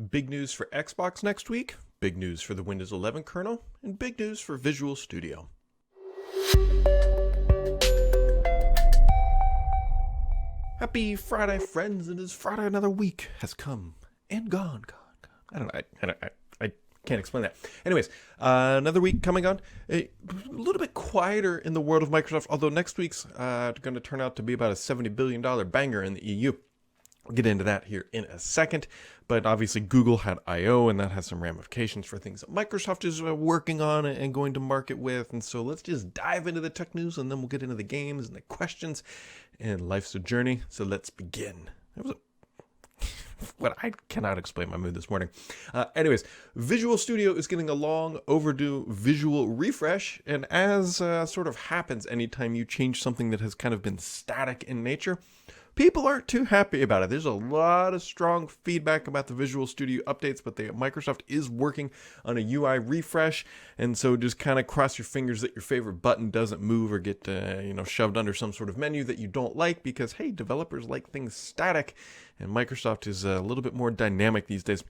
Big news for Xbox next week, big news for the Windows 11 kernel, and big news for Visual Studio. Happy Friday, friends. It is Friday. Another week has come and gone. I don't know. I can't explain that. Anyways, another week coming on. A little bit quieter in the world of Microsoft, although next week's going to turn out to be about a $70 billion banger in the EU. We'll get into that here in a second, but obviously Google had I/O, and that has some ramifications for things that Microsoft is working on and going to market with. And so let's just dive into the tech news, and then we'll get into the games and the questions. And life's a journey, so let's begin. That was what I cannot explain my mood this morning. Anyways, Visual Studio is getting a long overdue visual refresh, and as sort of happens anytime you change something that has kind of been static in nature, people aren't too happy about it. There's a lot of strong feedback about the Visual Studio updates, but Microsoft is working on a UI refresh, and so just kind of cross your fingers that your favorite button doesn't move or get shoved under some sort of menu that you don't like, because hey, developers like things static, and Microsoft is a little bit more dynamic these days.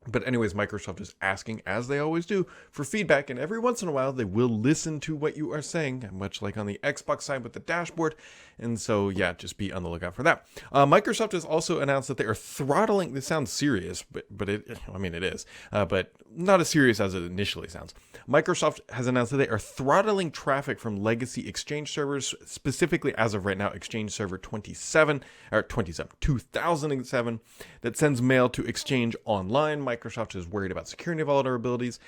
But anyways, Microsoft is asking, as they always do, for feedback, and every once in a while they will listen to what you are saying, much like on the Xbox side with the dashboard. And so, yeah, just be on the lookout for that. Microsoft has also announced that they are throttling. This sounds serious, but it is, but not as serious as it initially sounds. Microsoft has announced that they are throttling traffic from legacy Exchange servers, specifically as of right now, Exchange Server 2007, that sends mail to Exchange Online. Microsoft is worried about security vulnerabilities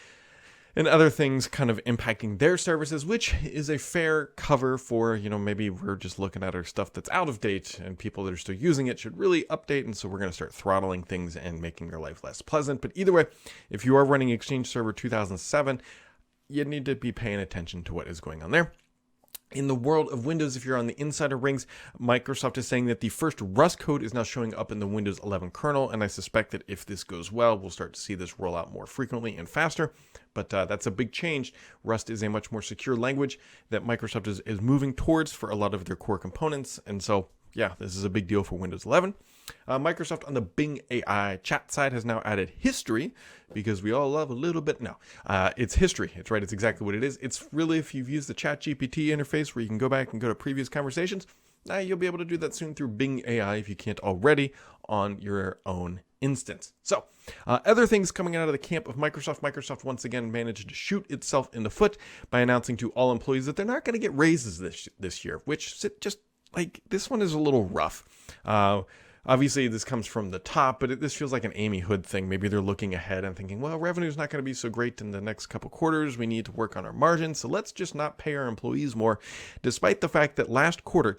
and other things kind of impacting their services, which is a fair cover for, maybe we're just looking at our stuff that's out of date and people that are still using it should really update. And so we're going to start throttling things and making your life less pleasant. But either way, if you are running Exchange Server 2007, you need to be paying attention to what is going on there. In the world of Windows, if you're on the insider rings, Microsoft is saying that the first Rust code is now showing up in the Windows 11 kernel, and I suspect that if this goes well, we'll start to see this roll out more frequently and faster. But that's a big change. Rust is a much more secure language that Microsoft is moving towards for a lot of their core components, and so yeah, this is a big deal for Windows 11. Microsoft on the Bing AI chat side has now added history, because we all love a little bit. No, it's history. It's right. It's exactly what it is. It's really, if you've used the ChatGPT interface where you can go back and go to previous conversations, you'll be able to do that soon through Bing AI if you can't already on your own instance. So other things coming out of the camp of Microsoft. Microsoft once again managed to shoot itself in the foot by announcing to all employees that they're not going to get raises this year, which just like this one is a little rough. Obviously, this comes from the top, but this feels like an Amy Hood thing. Maybe they're looking ahead and thinking, well, revenue's not going to be so great in the next couple quarters. We need to work on our margins, so let's just not pay our employees more, despite the fact that last quarter,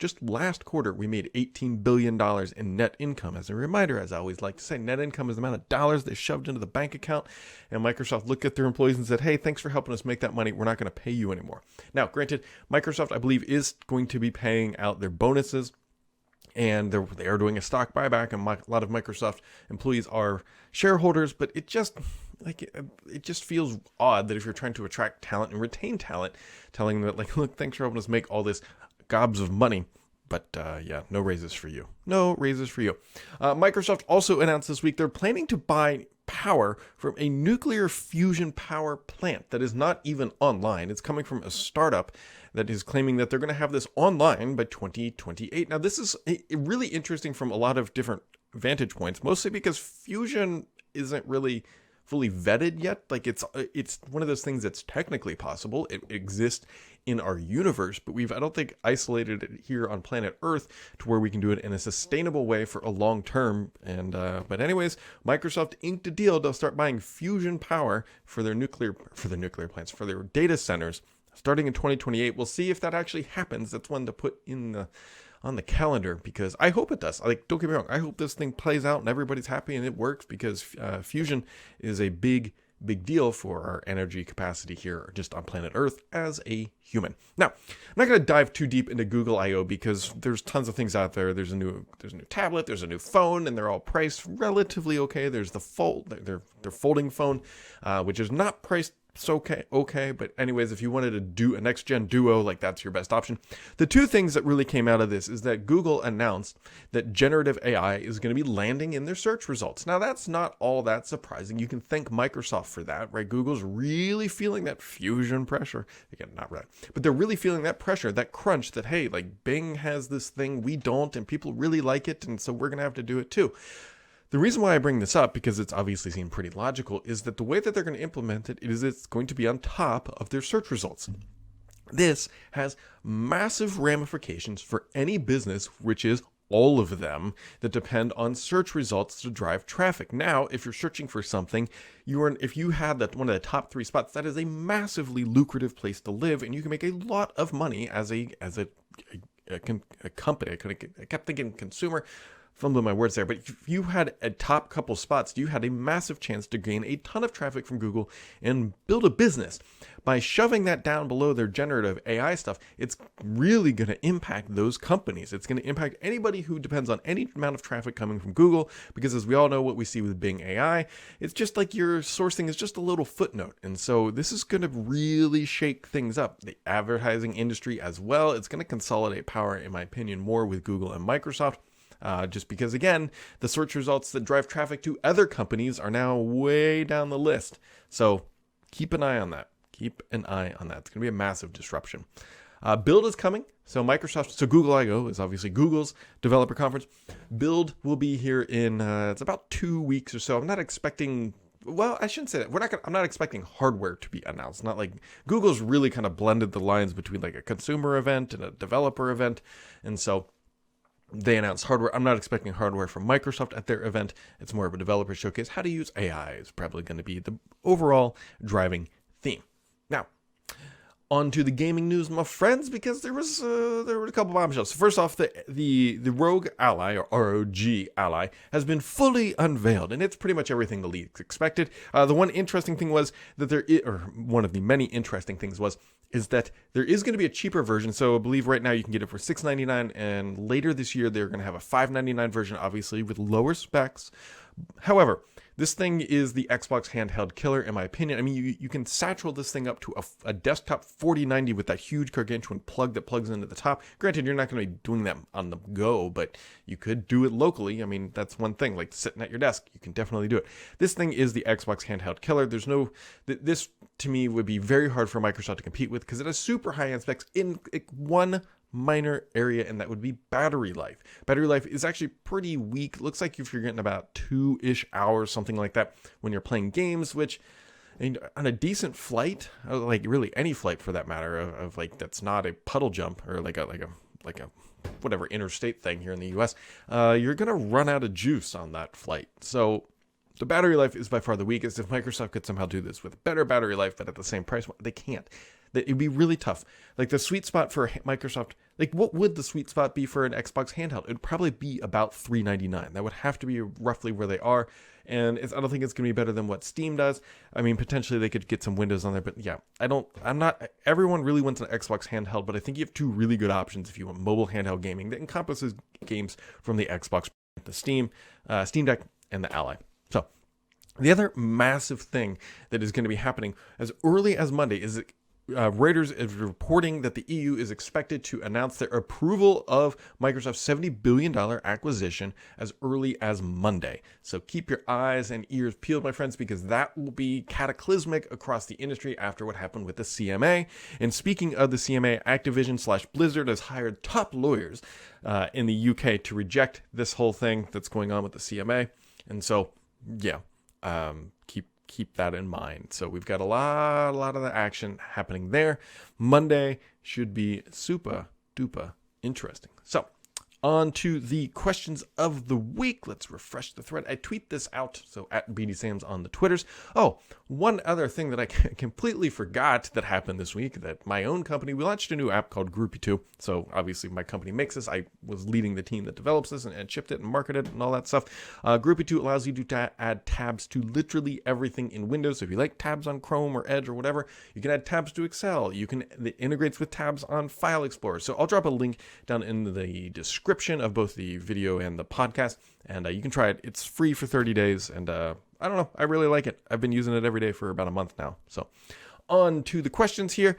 we made $18 billion in net income. As a reminder, as I always like to say, net income is the amount of dollars they shoved into the bank account, and Microsoft looked at their employees and said, hey, thanks for helping us make that money. We're not going to pay you anymore. Now, granted, Microsoft, I believe, is going to be paying out their bonuses, and they are doing a stock buyback, and a lot of Microsoft employees are shareholders, but it just feels odd that if you're trying to attract talent and retain talent, telling them that, like, look, thanks for helping us make all this gobs of money, but no raises for you. No raises for you. Microsoft also announced this week they're planning to buy power from a nuclear fusion power plant that is not even online. It's coming from a startup that is claiming that they're going to have this online by 2028. Now, this is really interesting from a lot of different vantage points, mostly because fusion isn't really fully vetted yet. Like it's one of those things that's technically possible. It exists in our universe, but I don't think isolated it here on planet Earth to where we can do it in a sustainable way for a long term. And but anyways, Microsoft inked a deal. They'll start buying fusion power for their nuclear plants, for their data centers, starting in 2028. We'll see if that actually happens. That's one to put on the calendar, because I hope it does. Like, don't get me wrong, I hope this thing plays out and everybody's happy and it works, because fusion is a big deal for our energy capacity here just on planet Earth as a human. Now, I'm not going to dive too deep into Google I/O, because there's tons of things out there. There's a new tablet, there's a new phone, and they're all priced relatively okay. There's their folding phone, which is not priced it's okay. But anyways, if you wanted to do a next-gen Duo, like that's your best option. The two things that really came out of this is that Google announced that generative AI is going to be landing in their search results. Now, that's not all that surprising. You can thank Microsoft for that, right? Google's really feeling that fusion pressure. Again, not right. But they're really feeling that pressure, that crunch that, hey, like Bing has this thing, we don't, and people really like it, and so we're going to have to do it too. The reason why I bring this up, because it's obviously seemed pretty logical, is that the way that they're going to implement it is it's going to be on top of their search results. This has massive ramifications for any business, which is all of them, that depend on search results to drive traffic. Now, if you're searching for something, if you had that one of the top 3 spots, that is a massively lucrative place to live, and you can make a lot of money as a company. I kept thinking consumer. Fumbling my words there, but if you had a top couple spots, you had a massive chance to gain a ton of traffic from Google and build a business. By shoving that down below their generative AI stuff, it's really going to impact those companies. It's going to impact anybody who depends on any amount of traffic coming from Google, because as we all know what we see with Bing AI, it's just like your sourcing is just a little footnote. And so this is going to really shake things up. The advertising industry as well, it's going to consolidate power, in my opinion, more with Google and Microsoft. Just because, again, the search results that drive traffic to other companies are now way down the list. So keep an eye on that. Keep an eye on that. It's going to be a massive disruption. Build is coming. So Google I/O is obviously Google's developer conference. Build will be here in, it's about 2 weeks or so. I'm not expecting, well, I shouldn't say that. I'm not expecting hardware to be announced. Not like Google's really kind of blended the lines between like a consumer event and a developer event. And so they announced hardware. I'm not expecting hardware from Microsoft at their event. It's more of a developer showcase. How to use AI is probably going to be the overall driving theme. Now, on to the gaming news, my friends, because there were a couple bombshells. First off, the ROG Ally, or ROG Ally, has been fully unveiled, and it's pretty much everything the leaks expected. The one interesting thing was that one of the many interesting things is that there is going to be a cheaper version. So I believe right now you can get it for $699, and later this year they're going to have a $599 version, obviously with lower specs. However, this thing is the Xbox handheld killer, in my opinion. I mean, you can satchel this thing up to a desktop 4090 with that huge gargantuan plug that plugs into the top. Granted, you're not going to be doing that on the go, but you could do it locally. I mean, that's one thing, like sitting at your desk. You can definitely do it. This thing is the Xbox handheld killer. This to me would be very hard for Microsoft to compete with, because it has super high-end specs in one minor area, and that would be battery life. Battery life is actually pretty weak. Looks like if you're getting about 2-ish hours, something like that, when you're playing games, which on a decent flight, like really any flight for that matter, of like that's not a puddle jump or like a whatever interstate thing here in the US, you're gonna run out of juice on that flight. So the battery life is by far the weakest. If Microsoft could somehow do this with better battery life but at the same price, they can't. It'd be really tough. Like the sweet spot for Microsoft, like what would the sweet spot be for an Xbox handheld? It would probably be about $399. That would have to be roughly where they are. And I don't think it's going to be better than what Steam does. I mean, potentially they could get some Windows on there, but yeah, everyone really wants an Xbox handheld, but I think you have two really good options if you want mobile handheld gaming that encompasses games from the Xbox, the Steam Deck, and the Ally. So the other massive thing that is going to be happening as early as Monday is that Reuters is reporting that the EU is expected to announce their approval of Microsoft's $70 billion acquisition as early as Monday. So keep your eyes and ears peeled, my friends, because that will be cataclysmic across the industry after what happened with the CMA. And speaking of the CMA, Activision/Blizzard has hired top lawyers in the UK to reject this whole thing that's going on with the CMA. And so, yeah, keep that in mind. So we've got a lot of the action happening there. Monday should be super duper interesting. So on to the questions of the week. Let's refresh the thread. I tweet this out, so at BDSams on the Twitters. Oh, one other thing that I completely forgot that happened this week, that my own company, we launched a new app called Groupie 2. So obviously my company makes this. I was leading the team that develops this and shipped it and marketed it and all that stuff. Groupie 2 allows you to add tabs to literally everything in Windows. So if you like tabs on Chrome or Edge or whatever, you can add tabs to Excel. It integrates with tabs on File Explorer. So I'll drop a link down in the description of both the video and the podcast, and you can try it. It's free for 30 days, and I don't know. I really like it. I've been using it every day for about a month now. So on to the questions here.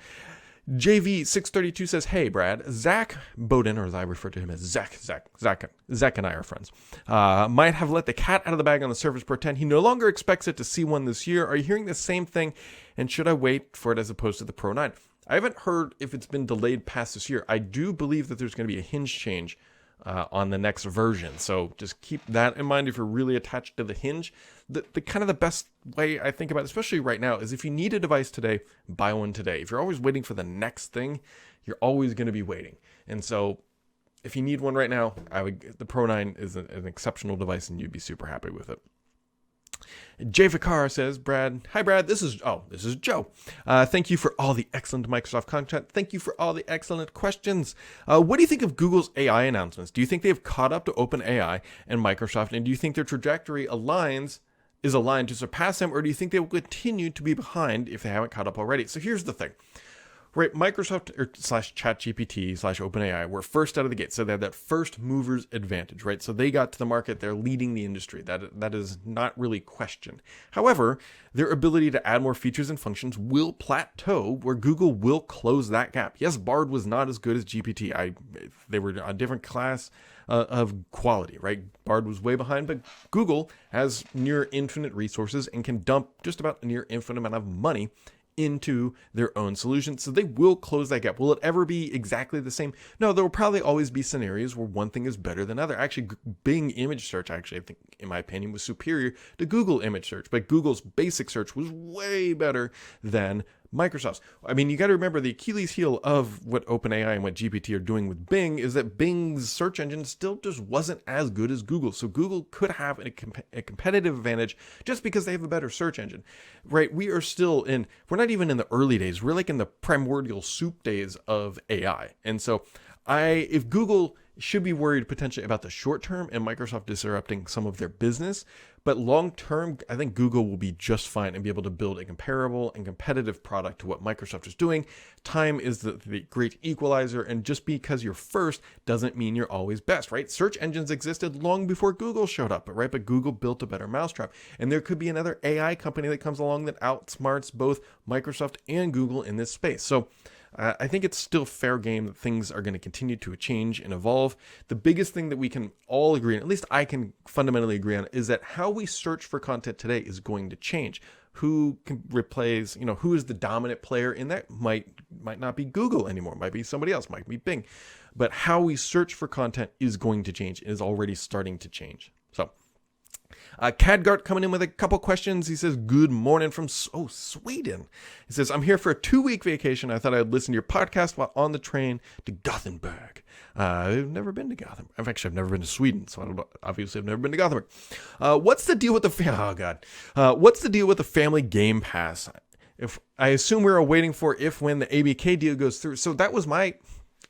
JV632 says, hey, Brad, Zach Bowden, or as I refer to him as Zach and I are friends, might have let the cat out of the bag on the Surface Pro 10. He no longer expects it to see one this year. Are you hearing the same thing? And should I wait for it as opposed to the Pro 9? I haven't heard if it's been delayed past this year. I do believe that there's going to be a hinge change on the next version. So just keep that in mind if you're really attached to the hinge. The kind of the best way I think about it, especially right now, is if you need a device today, buy one today. If you're always waiting for the next thing, you're always going to be waiting. And so if you need one right now, the Pro 9 is an exceptional device and you'd be super happy with it. Jay Vicar says, hi Brad, this is Joe. Thank you for all the excellent Microsoft content. Thank you for all the excellent questions. What do you think of Google's AI announcements? Do you think they've caught up to OpenAI and Microsoft? And do you think their trajectory is aligned to surpass them? Or do you think they will continue to be behind if they haven't caught up already? So here's the thing. Right, Microsoft slash ChatGPT slash OpenAI were first out of the gate, so they had that first mover's advantage, right? So they got to the market, they're leading the industry. That is not really questioned. However, their ability to add more features and functions will plateau, where Google will close that gap. Yes, Bard was not as good as GPT. They were a different class of quality, right? Bard was way behind, but Google has near infinite resources and can dump just about a near infinite amount of money into their own solution. So they will close that gap. Will it ever be exactly the same? No, there will probably always be scenarios where one thing is better than other. Actually, Bing image search, I think, in my opinion, was superior to Google image search, but Google's basic search was way better than Microsoft's. I mean, you got to remember the Achilles heel of what OpenAI and what GPT are doing with Bing is that Bing's search engine still just wasn't as good as Google. So Google could have a competitive advantage just because they have a better search engine, right? We're not even in the early days. We're like in the primordial soup days of AI. And so if Google should be worried potentially about the short term and Microsoft disrupting some of their business, but long term, I think Google will be just fine and be able to build a comparable and competitive product to what Microsoft is doing. Time is the great equalizer, and just because you're first doesn't mean you're always best, right? Search engines existed long before Google showed up, right? But Google built a better mousetrap, and there could be another AI company that comes along that outsmarts both Microsoft and Google in this space. So I think it's still fair game that things are going to continue to change and evolve. The biggest thing that we can all agree on, at least I can fundamentally agree on, is that how we search for content today is going to change. Who can replace, who is the dominant player in that might not be Google anymore, might be somebody else, might be Bing. But how we search for content is going to change, is already starting to change. So Cadgart coming in with a couple questions. He says, good morning from Sweden. He says, I'm here for a 2-week vacation. I thought I'd listen to your podcast while on the train to Gothenburg. I've never been to Gothenburg. I've never been to Sweden, so I don't know. Obviously, I've never been to Gothenburg. What's the deal with what's the deal with the family Game Pass? If I assume we were waiting for when the ABK deal goes through. So that was my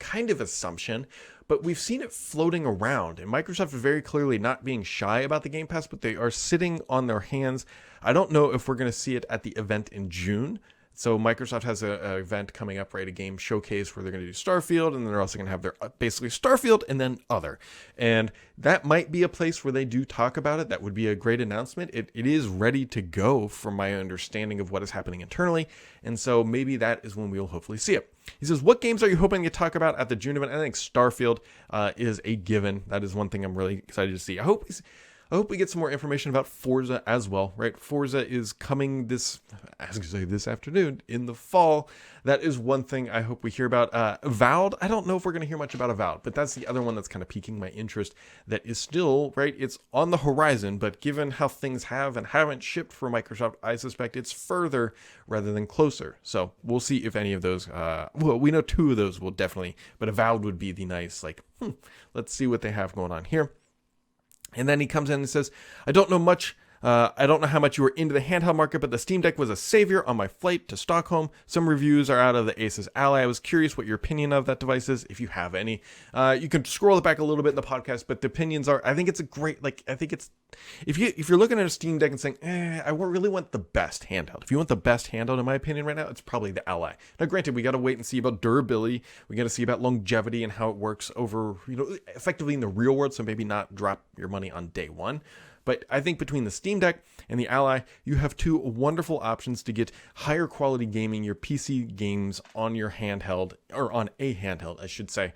kind of assumption. But we've seen it floating around, and Microsoft is very clearly not being shy about the Game Pass, but they are sitting on their hands. I don't know if we're going to see it at the event in June. So Microsoft has an event coming up, right? A game showcase where they're going to do Starfield, and they're also going to have their basically Starfield and then other. And that might be a place where they do talk about it. That would be a great announcement. It is ready to go from my understanding of what is happening internally. And so maybe that is when we'll hopefully see it. He says, what games are you hoping to talk about at the June event? I think Starfield is a given. That is one thing I'm really excited to see. I hope we get some more information about Forza as well, right? Forza is coming this afternoon in the fall. That is one thing I hope we hear about. Avowed, I don't know if we're going to hear much about Avowed, but that's the other one that's kind of piquing my interest. That is still, right, it's on the horizon, but given how things have and haven't shipped for Microsoft, I suspect it's further rather than closer. So we'll see if any of those, we know 2 of those will definitely, but Avowed would be the nice, let's see what they have going on here. And then he comes in and says, I don't know how much you were into the handheld market, but the Steam Deck was a savior on my flight to Stockholm. Some reviews are out of the Asus Ally. I was curious what your opinion of that device is, if you have any. You can scroll it back a little bit in the podcast, but the opinions are, I think it's a great, if you're looking at a Steam Deck and saying, I really want the best handheld. If you want the best handheld, in my opinion right now, it's probably the Ally. Now, granted, we got to wait and see about durability. We got to see about longevity and how it works over, effectively in the real world. So maybe not drop your money on day one. But I think between the Steam Deck and the Ally, you have two wonderful options to get higher quality gaming, your PC games on your handheld, or on a handheld, I should say,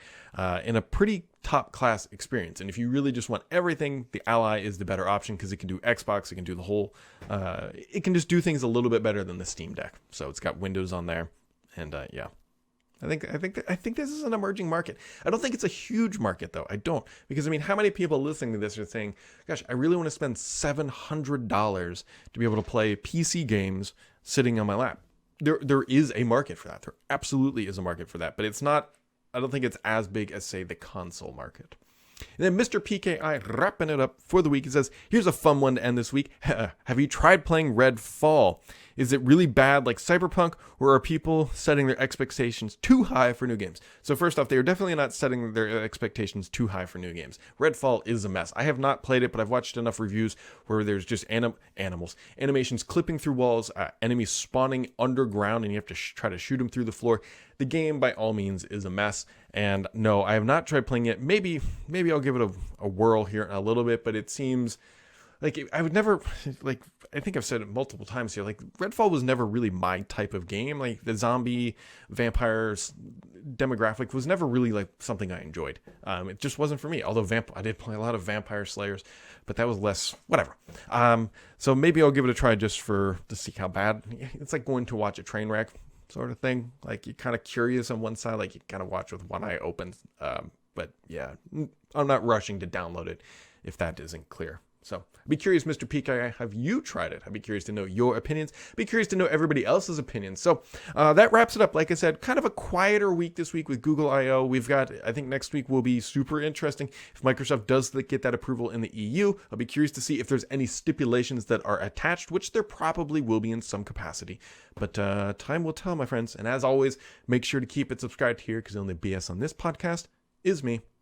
in a pretty top class experience. And if you really just want everything, the Ally is the better option because it can do Xbox, it can do the whole, it can just do things a little bit better than the Steam Deck. So it's got Windows on there, and yeah. I think this is an emerging market. I don't think it's a huge market though. I don't, because I mean, how many people listening to this are saying, "Gosh, I really want to spend $700 to be able to play PC games sitting on my lap." There is a market for that. There absolutely is a market for that, but it's not. I don't think it's as big as, say, the console market. And then Mr. PKI wrapping it up for the week. He says, here's a fun one to end this week. Have you tried playing Redfall? Is it really bad like Cyberpunk, or are people setting their expectations too high for new games? So first off, they are definitely not setting their expectations too high for new games. Redfall is a mess. I have not played it, but I've watched enough reviews where there's just animations clipping through walls, enemies spawning underground, and you have to try to shoot them through the floor. The game, by all means, is a mess. And no, I have not tried playing it. Maybe I'll give it a whirl here in a little bit, but it seems like I would never, like, I think I've said it multiple times here, like, Redfall was never really my type of game. Like, the zombie vampires demographic was never really, like, something I enjoyed. It just wasn't for me, although I did play a lot of Vampire Slayers, but that was less, whatever. So maybe I'll give it a try just to see how bad. It's like going to watch a train wreck sort of thing. Like, you're kind of curious on one side, like, you kind of watch with one eye open. But yeah, I'm not rushing to download it if that isn't clear. So I'd be curious, Mr. PKI, have you tried it? I'd be curious to know your opinions. I'd be curious to know everybody else's opinions. So that wraps it up. Like I said, kind of a quieter week this week with Google I/O. We've got, I think next week will be super interesting. If Microsoft does get that approval in the EU, I'll be curious to see if there's any stipulations that are attached, which there probably will be in some capacity. But time will tell, my friends. And as always, make sure to keep it subscribed here, because the only BS on this podcast is me.